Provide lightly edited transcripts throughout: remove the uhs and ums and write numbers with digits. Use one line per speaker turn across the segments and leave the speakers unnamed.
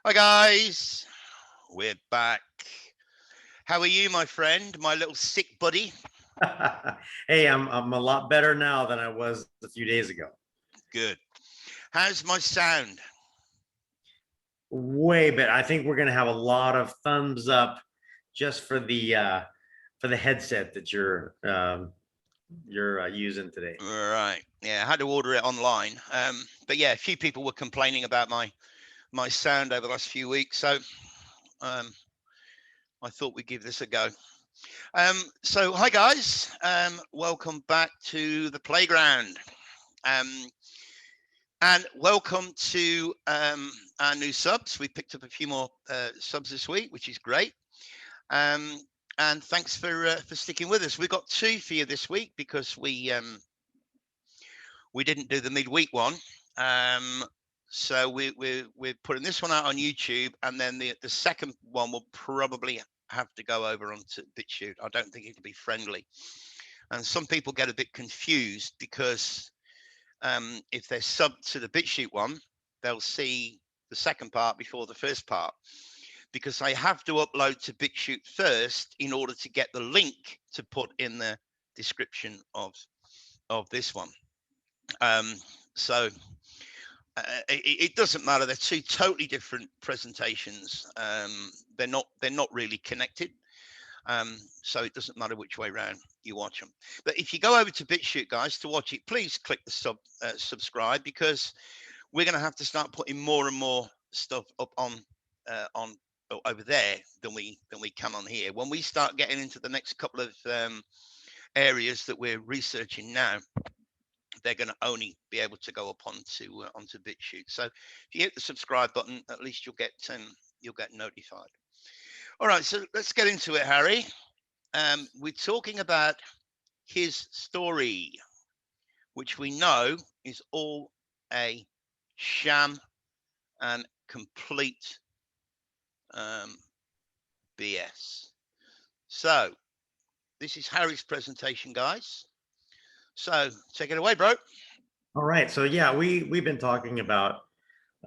Hi guys, we're back. How are you, my friend, my little sick buddy?
Hey, I'm a lot better now than I was a few days ago.
Good. How's my sound?
Way better. I think we're gonna have a lot of thumbs up just for the headset that you're using today.
Right. Yeah, I had to order it online. But yeah, a few people were complaining about my sound over the last few weeks, so um, I thought we'd give this a go. So hi guys, welcome back to the playground. Um, And welcome to our new subs. We picked up a few more subs this week, which is great. Um, and thanks for sticking with us. We've got two for you this week because we didn't do the midweek one. Um, so we're putting this one out on YouTube, and then the second one will probably have to go over onto BitChute. I don't think it'll be friendly, and some people get a bit confused because if they're sub to the BitChute one, they'll see the second part before the first part because I have to upload to BitChute first in order to get the link to put in the description of this one. Um, so it doesn't matter. They're two totally different presentations. They're not really connected. So it doesn't matter which way around you watch them. But if you go over to BitChute, guys, to watch it, please click the subscribe because we're going to have to start putting more and more stuff up on over there than we can on here. When we start getting into the next couple of areas that we're researching now, they're going to only be able to go up onto BitChute. So if you hit the subscribe button, at least you'll get notified. All right, so let's get into it, Harry. We're talking about his story, which we know is all a sham and complete um, BS. So this is Harry's presentation, guys. So take it away, bro.
All right. So yeah, we've been talking about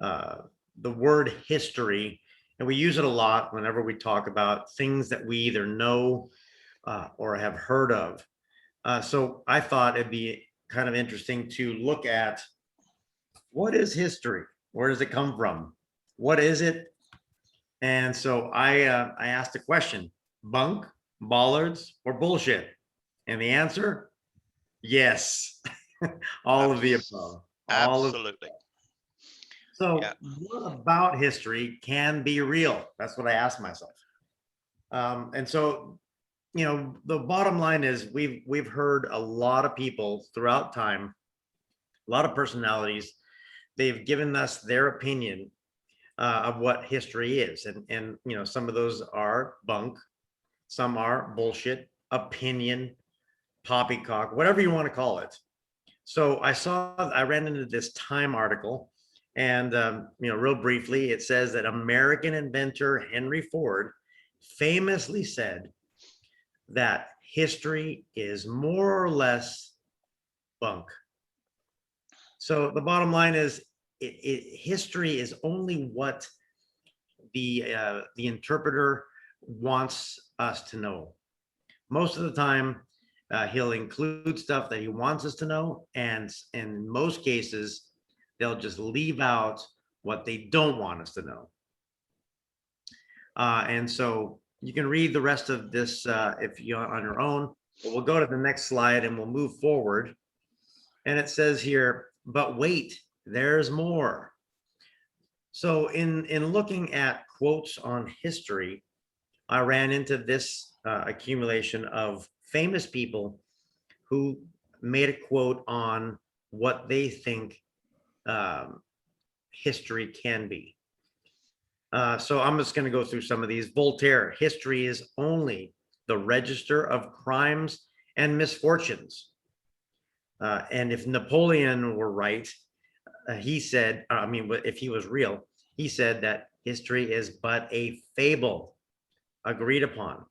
uh, the word history, and we use it a lot whenever we talk about things that we either know or have heard of. So I thought it'd be kind of interesting to look at what is history? Where does it come from? What is it? And so I asked the question: bunk, bollards, or bullshit? And the answer, yes, all of the above. All of
Absolutely. Yeah.
so. What about history can be real? That's what I asked myself. And so, the bottom line is we've heard a lot of people throughout time, a lot of personalities. They've given us their opinion of what history is, and some of those are bunk, some are bullshit, opinion, poppycock, whatever you want to call it. So I ran into this Time article, and real briefly, it says that American inventor Henry Ford famously said that history is more or less bunk. So the bottom line is, history is only what the interpreter wants us to know. Most of the time, he'll include stuff that he wants us to know, and in most cases, they'll just leave out what they don't want us to know. And so you can read the rest of this if you're on your own. But we'll go to the next slide and we'll move forward. And it says here, but wait, there's more. So in looking at quotes on history, I ran into this accumulation of famous people who made a quote on what they think history can be. So I'm just going to go through some of these. Voltaire: history is only the register of crimes and misfortunes. And if Napoleon were right, he said, if he was real, he said that history is but a fable agreed upon.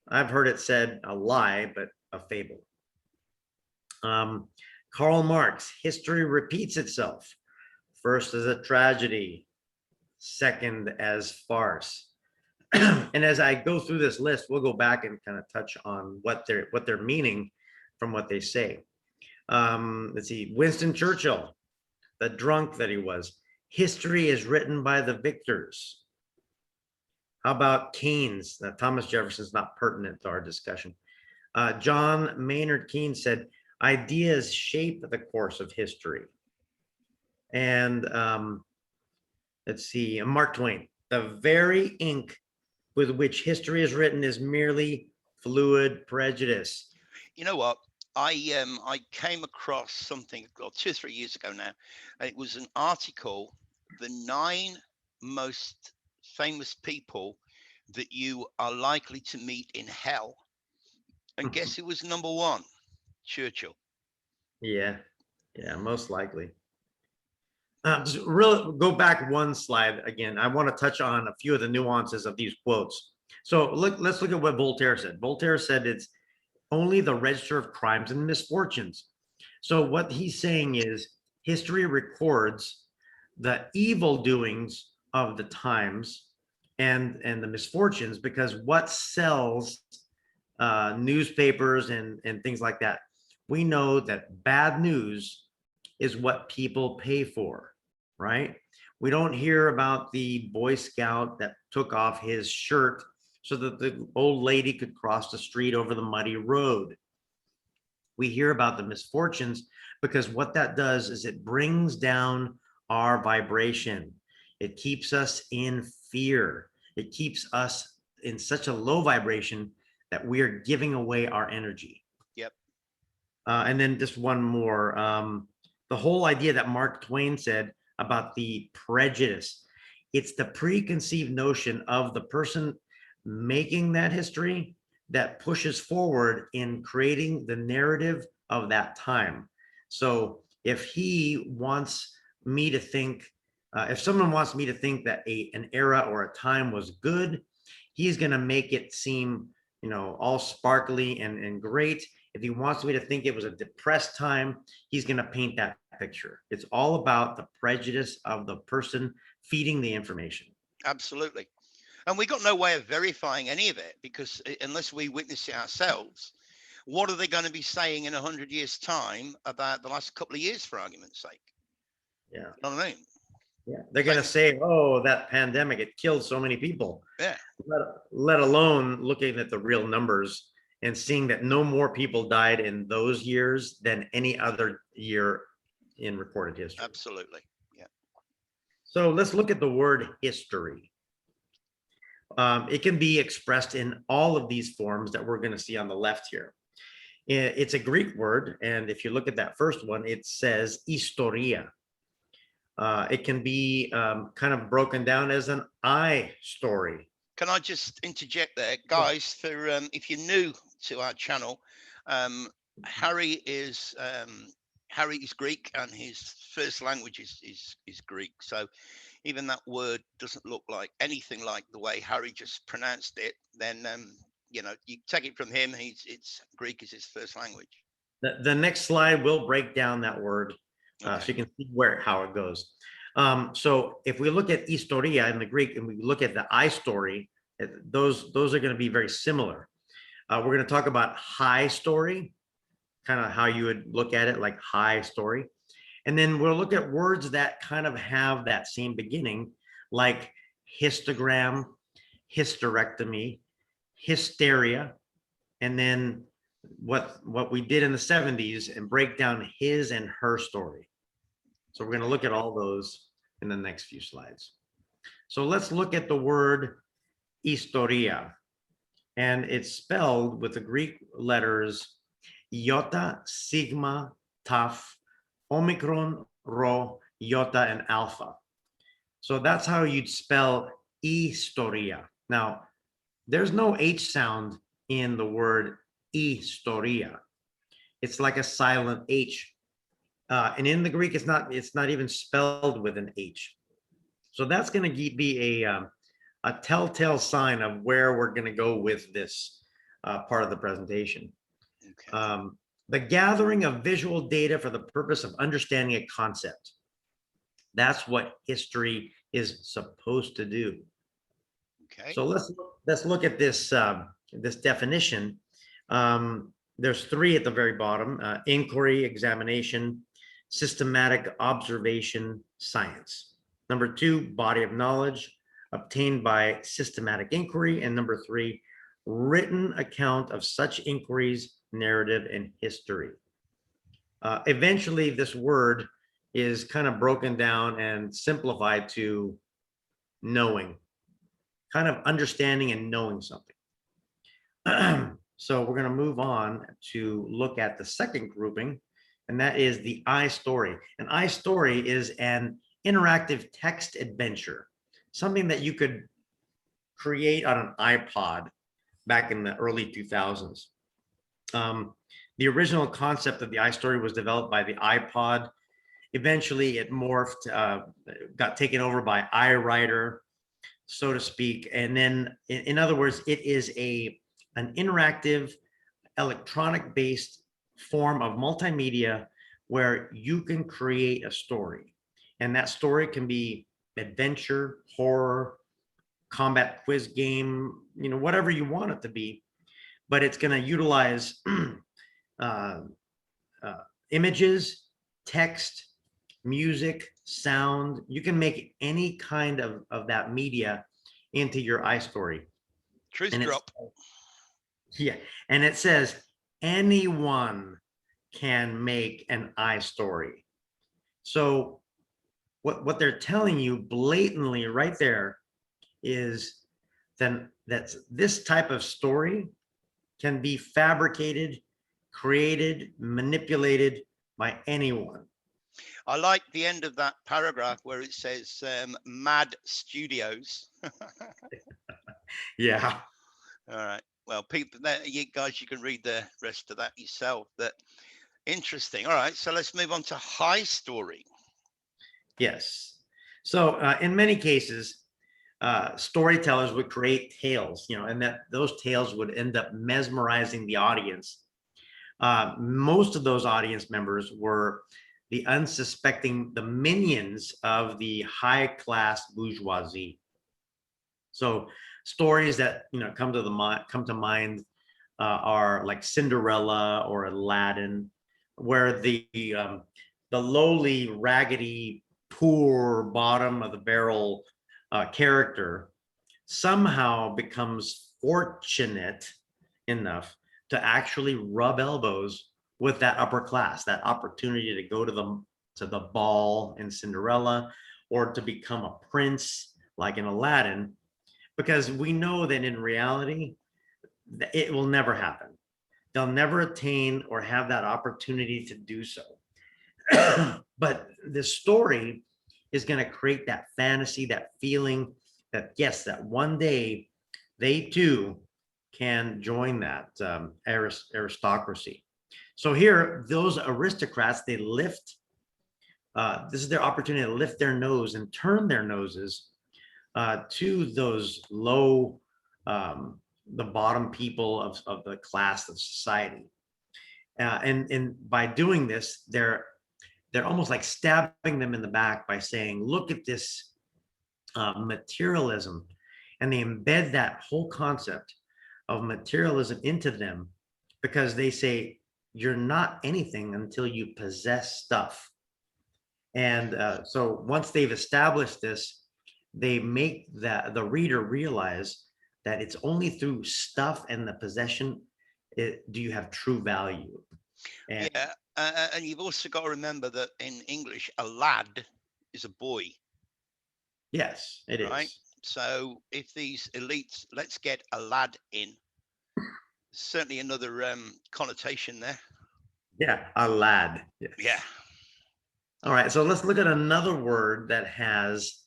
I've heard it said a lie, but a fable. Karl Marx: history repeats itself. First as a tragedy, second as farce. And as I go through this list, we'll go back and kind of touch on what they're meaning from what they say. Let's see, Winston Churchill, the drunk that he was. History is written by the victors. How about Keynes? Thomas Jefferson's not pertinent to our discussion. John Maynard Keynes said, ideas shape the course of history. And let's see, Mark Twain, the very ink with which history is written is merely fluid prejudice.
You know what? I came across something 2 or 3 years ago now. It was an article, the 9 most famous people that you are likely to meet in hell. And guess who was number 1? Churchill.
Yeah, most likely. Just really go back one slide again. I want to touch on a few of the nuances of these quotes. So let's look at what Voltaire said. Voltaire said it's only the register of crimes and misfortunes. So what he's saying is history records the evil doings of the times and the misfortunes, because what sells newspapers and things like that, we know that bad news is what people pay for, right? We don't hear about the Boy Scout that took off his shirt so that the old lady could cross the street over the muddy road. We hear about the misfortunes because what that does is it brings down our vibration. It keeps us in fear. It keeps us in such a low vibration that we are giving away our energy.
Yep.
And then just one more. The whole idea that Mark Twain said about the prejudice, it's the preconceived notion of the person making that history that pushes forward in creating the narrative of that time. So if he wants me to think, if someone wants me to think that an era or a time was good, he's going to make it seem, all sparkly and great. If he wants me to think it was a depressed time, he's going to paint that picture. It's all about the prejudice of the person feeding the information.
Absolutely. And we got no way of verifying any of it, because unless we witness it ourselves, what are they going to be saying in 100 years' time about the last couple of years, for argument's sake?
Yeah.
You know what I mean?
Yeah. They're going to say, oh, that pandemic, it killed so many people.
Yeah.
Let alone looking at the real numbers and seeing that no more people died in those years than any other year in recorded history.
Absolutely. Yeah.
So let's look at the word history. It can be expressed in all of these forms that we're going to see on the left here. It's a Greek word, and if you look at that first one, it says historia. It can be kind of broken down as an I story.
Can I just interject there, guys? For if you're new to our channel, Harry is Greek, and his first language is Greek. So even that word doesn't look like anything like the way Harry just pronounced it, then you take it from him. It's Greek is his first language.
The next slide will break down that word,
Okay.
so you can see how it goes. So if we look at historia in the Greek and we look at the I story, those are going to be very similar. We're going to talk about high story, kind of how you would look at it, like high story. And then we'll look at words that kind of have that same beginning, like histogram, His-te-RECTOM-y, hysteria, and then what we did in the 70s and break down his and her story. So we're going to look at all those in the next few slides. So let's look at the word historia, and it's spelled with the Greek letters iota, sigma, tau, omicron, rho, iota, and alpha. So that's how you'd spell historia. Now, there's no H sound in the word historia. It's like a silent H. And in the Greek, it's not even spelled with an H. So that's going to be a telltale sign of where we're going to go with this part of the presentation. Okay. The gathering of visual data for the purpose of understanding a concept. That's what history is supposed to do.
Okay.
So let's look at this this definition. There's three at the very bottom: inquiry, examination, systematic observation, science. Number two, body of knowledge obtained by systematic inquiry, and number three, written account of such inquiries, narrative, and history. Eventually, this word is kind of broken down and simplified to knowing, kind of understanding and knowing something. So we're going to move on to look at the second grouping, and that is the iStory. An iStory is an interactive text adventure, something that you could create on an iPod back in the early 2000s. The original concept of the iStory was developed by the iPod. Eventually, it morphed, got taken over by iWriter, so to speak. And then, in other words, it is an interactive, electronic-based form of multimedia where you can create a story. And that story can be adventure, horror, combat quiz game, whatever you want it to be. But it's going to utilize images, text, music, sound. You can make any kind of that media into your iStory.
Truth drop.
Yeah, and it says anyone can make an iStory. So what they're telling you blatantly right there is then that this type of story can be fabricated, created, manipulated by anyone.
I like the end of that paragraph where it says Mad Studios.
Yeah.
All right. Well, people, you guys, you can read the rest of that yourself. That interesting. All right. So let's move on to high story.
Yes. So in many cases, storytellers would create tales, and that those tales would end up mesmerizing the audience. Most of those audience members were the unsuspecting, the minions of the high class bourgeoisie. So stories that come to mind are like Cinderella or Aladdin, where the lowly, raggedy, poor, bottom of the barrel character somehow becomes fortunate enough to actually rub elbows with that upper class, that opportunity to go to the ball in Cinderella, or to become a prince like in Aladdin, because we know that in reality it will never happen. They'll never attain or have that opportunity to do so. But the story is going to create that fantasy, that feeling that yes, that one day they too can join that aristocracy. So here, those aristocrats, they lift, this is their opportunity to lift their nose and turn their noses to those low, the bottom people of the class of society. And by doing this, they're almost like stabbing them in the back by saying, look at this materialism. And they embed that whole concept of materialism into them, because they say, you're not anything until you possess stuff. And so once they've established this, they make the reader realize that it's only through stuff and the possession do you have true value. And
yeah, and you've also got to remember that in English, a lad is a boy.
Yes, it
right?
is.
So if these elites, let's get a lad in. Certainly another connotation there.
Yeah, a lad. Yes.
Yeah.
All right, so let's look at another word that has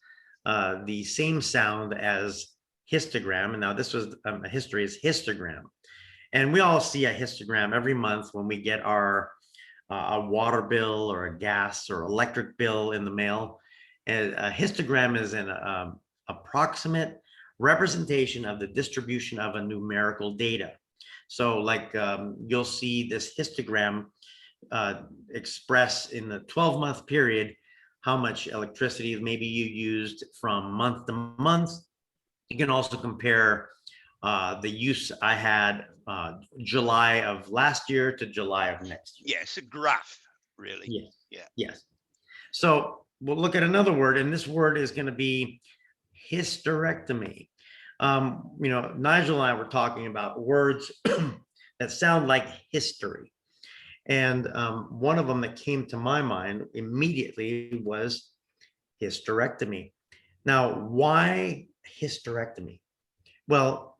the same sound as histogram. And now this was a history is histogram. And we all see a histogram every month when we get our a water bill or a gas or electric bill in the mail. And a histogram is an approximate representation of the distribution of a numerical data. So like you'll see this histogram express in the 12-month period how much electricity maybe you used from month to month. You can also compare the use I had July of last year to July of next year.
Yeah, it's a graph, really.
Yes.
Yeah.
Yes. So we'll look at another word, and this word is going to be hysterectomy. Nigel and I were talking about words that sound like history. And one of them that came to my mind immediately was hysterectomy. Now, why hysterectomy? Well,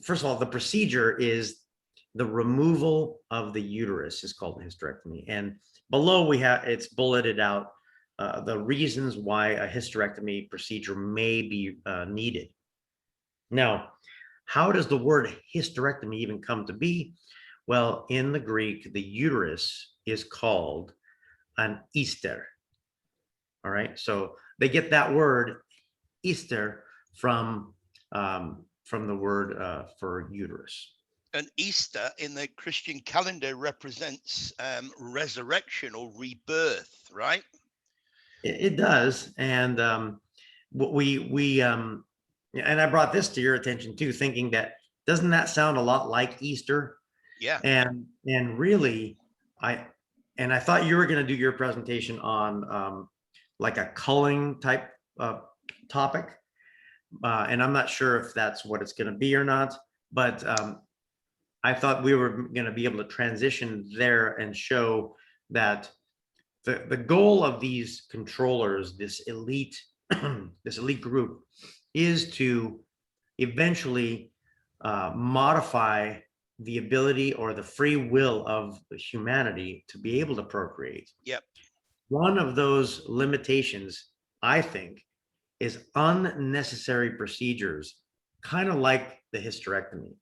first of all, the procedure is the removal of the uterus is called hysterectomy. And below it's bulleted out the reasons why a hysterectomy procedure may be needed. Now, how does the word hysterectomy even come to be? Well, in the Greek, the uterus is called an Easter. All right, so they get that word Easter from the word for uterus.
And Easter in the Christian calendar represents resurrection or rebirth, right?
It does, and what we and I brought this to your attention too, thinking that doesn't that sound a lot like Easter?
Yeah.
And really, I thought you were going to do your presentation on like a culling type topic, and I'm not sure if that's what it's going to be or not, but I thought we were going to be able to transition there and show that the goal of these controllers, this elite this elite group, is to eventually modify the ability or the free will of humanity to be able to procreate.
Yep.
One of those limitations, I think, is unnecessary procedures, kind of like the hysterectomy.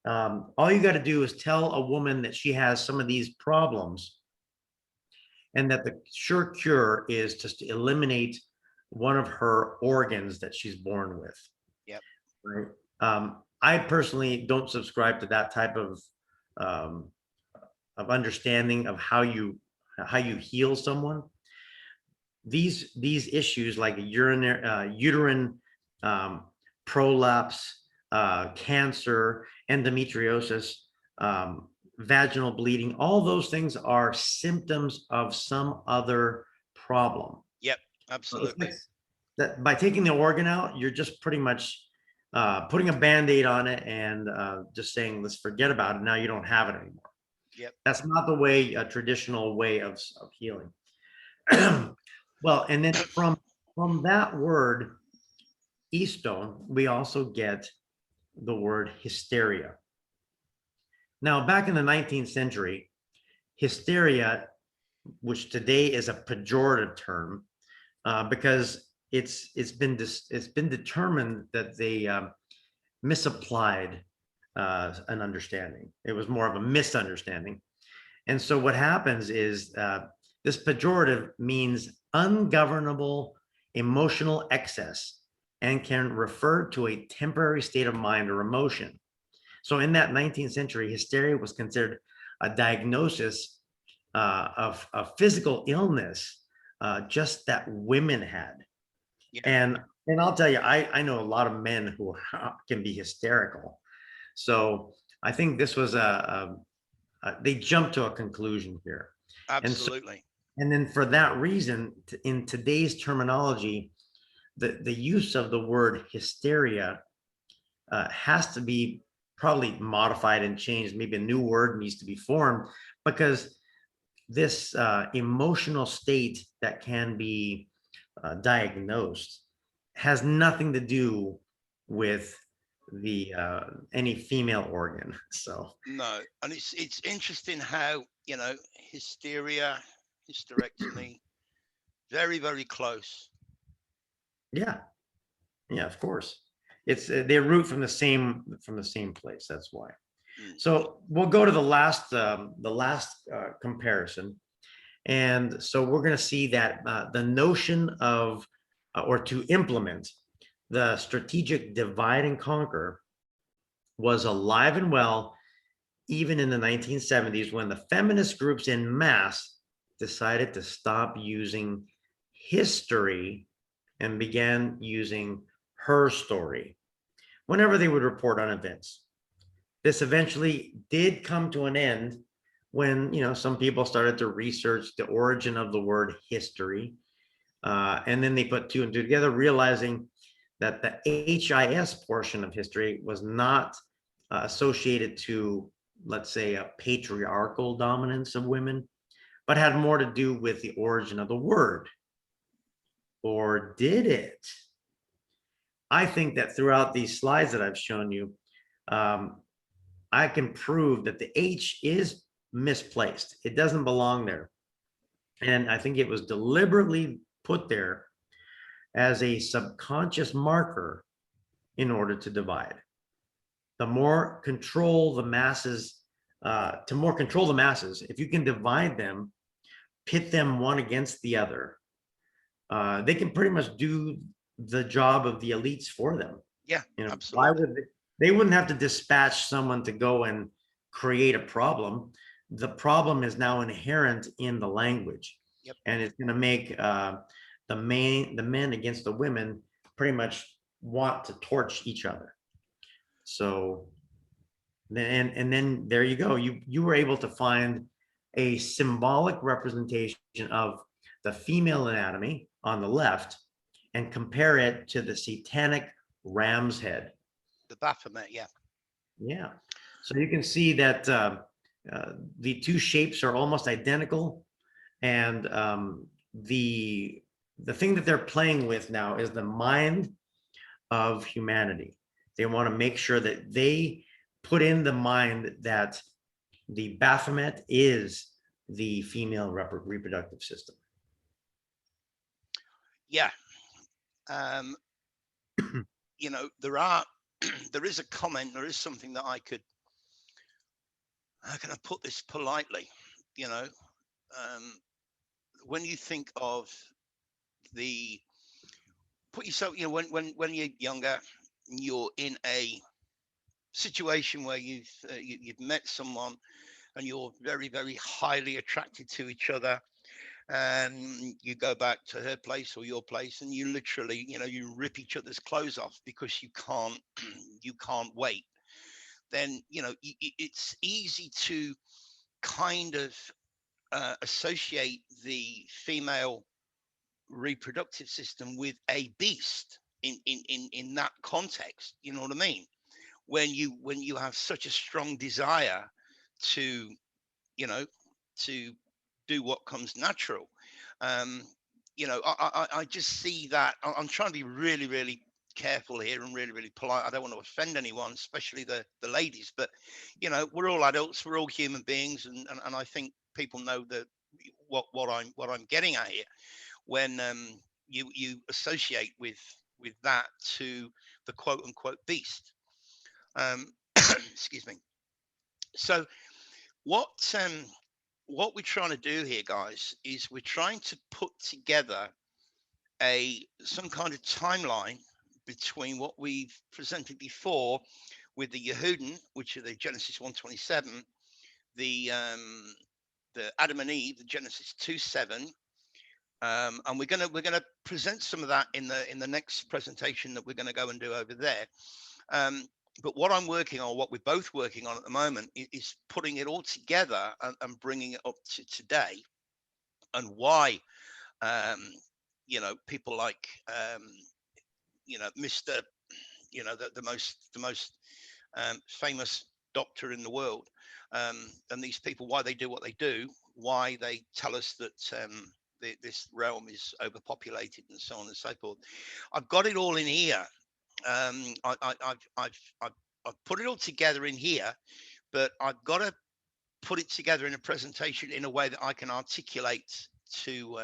All you got to do is tell a woman that she has some of these problems and that the sure cure is just to eliminate one of her organs that she's born with.
Yep.
Right. I personally don't subscribe to that type of understanding of how you heal someone. These issues like uterine prolapse, cancer, endometriosis, vaginal bleeding, all those things are symptoms of some other problem.
Yep, absolutely.
That by taking the organ out, you're just pretty much putting a band-aid on it and just saying, let's forget about it. Now you don't have it anymore.
Yep.
That's not the way, a traditional way of healing. Well, and then from that word, Easton, we also get the word hysteria. Now, back in the 19th century, hysteria, which today is a pejorative term, because it's been determined that they misapplied an understanding. It was more of a misunderstanding. And so what happens is this pejorative means ungovernable emotional excess and can refer to a temporary state of mind or emotion. So in that 19th century, hysteria was considered a diagnosis of a physical illness just that women had.
Yeah.
And I'll tell you, I know a lot of men who can be hysterical. So I think this was they jumped to a conclusion here.
Absolutely.
And then for that reason, in today's terminology, the use of the word hysteria has to be probably modified and changed. Maybe a new word needs to be formed, because this emotional state that can be diagnosed has nothing to do with the any female organ. So
no, and it's interesting how, hysteria, hysterectomy, very, very close.
yeah, of course, it's they root from the same place. That's why. So we'll go to the last comparison. And so we're going to see that the notion of or to implement the strategic divide and conquer was alive and well even in the 1970s, when the feminist groups in mass decided to stop using history and began using her story whenever they would report on events. This eventually did come to an end when, some people started to research the origin of the word history. And then they put two and two together, realizing that the HIS portion of history was not associated to, let's say, a patriarchal dominance of women, but had more to do with the origin of the word. Or did it? I think that throughout these slides that I've shown you, I can prove that the H is misplaced. It doesn't belong there. And I think it was deliberately put there as a subconscious marker in order to divide. The more control the masses, if you can divide them, pit them one against the other, they can pretty much do the job of the elites for them.
Yeah,
Why
absolutely.
would they wouldn't have to dispatch someone to go and create a problem. The problem is now inherent in the language.
Yep.
And it's going to make the men against the women pretty much want to torch each other. So then there you go. You were able to find a symbolic representation of the female anatomy on the left and compare it to the satanic ram's head.
The Baphomet, yeah.
Yeah. So you can see that the two shapes are almost identical. And the thing that they're playing with now is the mind of humanity. They want to make sure that they put in the mind that the Baphomet is the female reproductive system.
Yeah. There is a comment, there is something that how can I put this politely? When you think of put yourself, when you're younger, you're in a situation where you've met someone and you're very, very highly attracted to each other, and you go back to her place or your place and you literally, you rip each other's clothes off because you can't you can't wait. Then it's easy to kind of associate the female reproductive system with a beast in that context. You know what I mean? When you have such a strong desire to, you know to do what comes natural. um I just see that. I'm trying to be really, really careful here and really, really polite. I don't want to offend anyone, especially the ladies, but we're all adults, we're all human beings, and I think people know that what I'm getting at here when you associate with that to the quote unquote beast. um excuse me. So what um what we're trying to do here, guys, is we're trying to put together a some kind of timeline between what we've presented before with the Yehudan, which are the Genesis 1:27, the Adam and Eve, the Genesis 2:7, and we're gonna present some of that in the next presentation that we're going to go and do over there. Um, but what I'm working on, what we're both working on at the moment, is putting it all together and bringing it up to today, and why people like Mr. The most famous doctor in the world, and these people, why they do what they do, why they tell us that this realm is overpopulated and so on and so forth. I've got it all in here. I've put it all together in here, but I've got to put it together in a presentation in a way that I can articulate to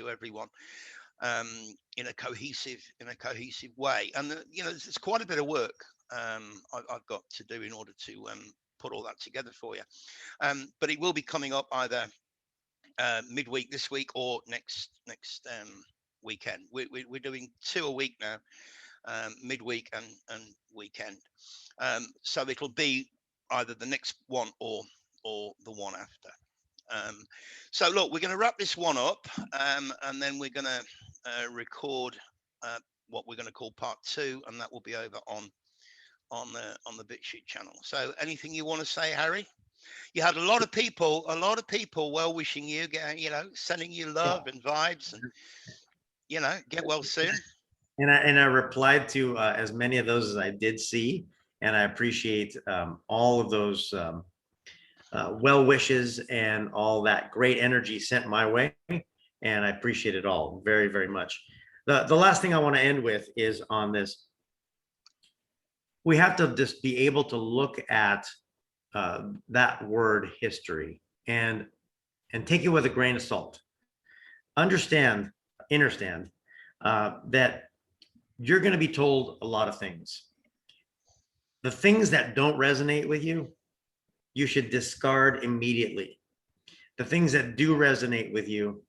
everyone, um, in a cohesive way. And there's quite a bit of work I've got to do in order to put all that together for you. But it will be coming up either midweek this week or next weekend. We're doing 2 a week now, midweek and weekend. So it'll be either the next one or the one after. So look, we're going to wrap this one up, and then we're going to record what we're going to call part two, and that will be over on the BitChute channel. So anything you want to say, Harry? You had a lot of people well wishing you, sending you love and vibes, and get well soon.
And I replied to as many of those as I did see, and I appreciate all of those well wishes and all that great energy sent my way, and I appreciate it all very, very much. The last thing I want to end with is on this. We have to just be able to look at that word history and take it with a grain of salt. Understand that you're going to be told a lot of things. The things that don't resonate with you, you should discard immediately. The things that do resonate with you,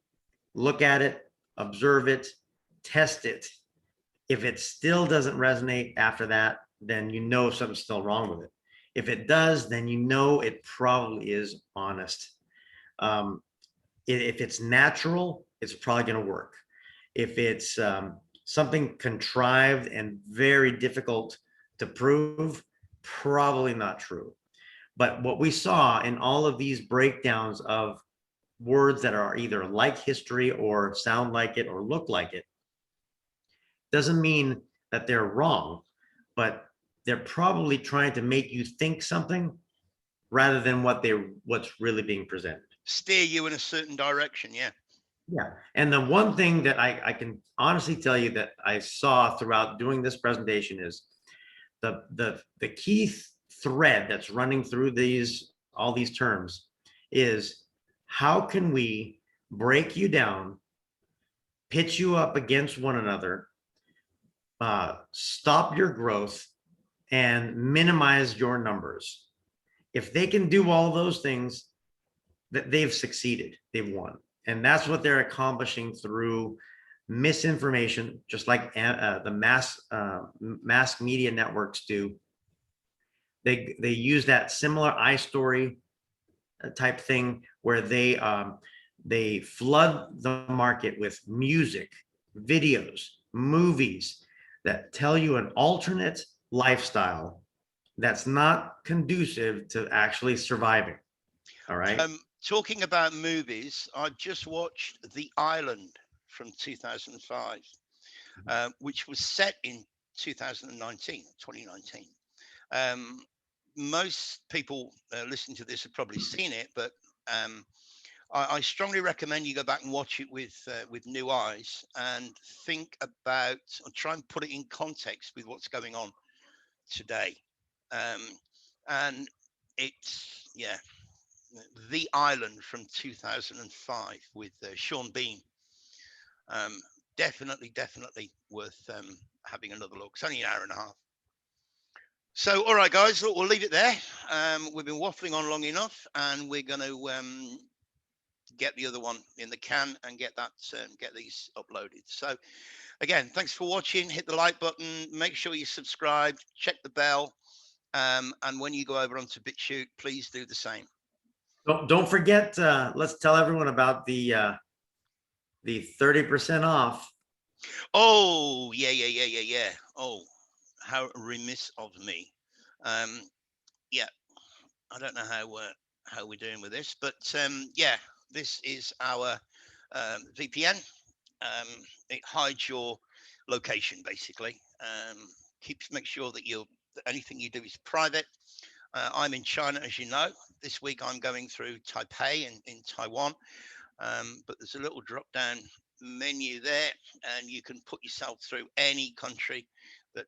look at it, observe it, test it. If it still doesn't resonate after that, then you know something's still wrong with it. If it does, then you know it probably is honest. If it's natural, it's probably going to work. If it's something contrived and very difficult to prove, probably not true. But what we saw in all of these breakdowns of words that are either like history or sound like it or look like it doesn't mean that they're wrong, but they're probably trying to make you think something rather than what's really being presented.
Steer you in a certain direction. Yeah.
Yeah. And the one thing that I can honestly tell you that I saw throughout doing this presentation is the key thread that's running through all these terms is how can we break you down, pitch you up against one another, stop your growth, and minimize your numbers. If they can do all those things, that they've succeeded, they've won. And that's what they're accomplishing through misinformation, just like the mass media networks do. They use that similar iStory type thing where they flood the market with music, videos, movies that tell you an alternate lifestyle that's not conducive to actually surviving. All right.
Talking about movies, I just watched The Island from 2005, which was set in 2019. Most people listening to this have probably seen it, but I strongly recommend you go back and watch it with new eyes and think about, or try and put it in context with what's going on today. And it's, yeah, The Island from 2005 with Sean Bean. Definitely worth having another look. It's only an hour and a half. So, all right, guys, look, we'll leave it there. We've been waffling on long enough, and we're going to get the other one in the can and get these uploaded. So, again, thanks for watching. Hit the like button. Make sure you subscribe. Check the bell. And when you go over onto BitChute, please do the same.
Don't forget, let's tell everyone about the 30% off.
Oh, yeah. Oh, how remiss of me. Yeah, I don't know how we're doing with this, but yeah, this is our VPN. It hides your location basically. Make sure that anything you do is private. I'm in China, as you know. This week I'm going through Taipei in Taiwan, but there's a little drop down menu there, and you can put yourself through any country that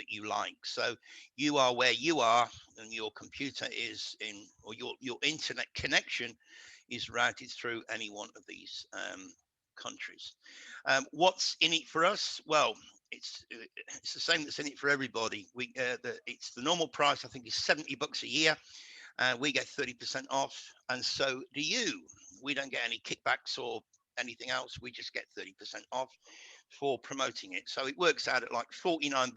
you like. So you are where you are, and your computer is in, or your internet connection is routed through any one of these countries. What's in it for us? Well, it's the same that's in it for everybody. It's the normal price, I think, is $70 a year. We get 30% off, and so do you. We don't get any kickbacks or anything else. We just get 30% off for promoting it. So it works out at like $49.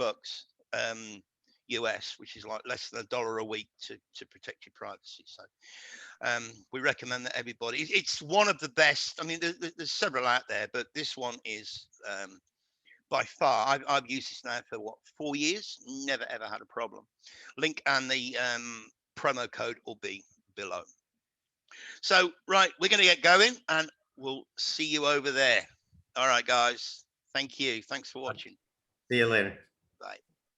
US, which is like less than $1 a week to protect your privacy. So we recommend that everybody. It's one of the best. I mean, there's several out there, but this one is by far. I've used this now for what, 4 years. Never ever had a problem. Link and the promo code will be below. So right, we're going to get going, and we'll see you over there. All right, guys. Thank you. Thanks for watching.
See you later.
Bye.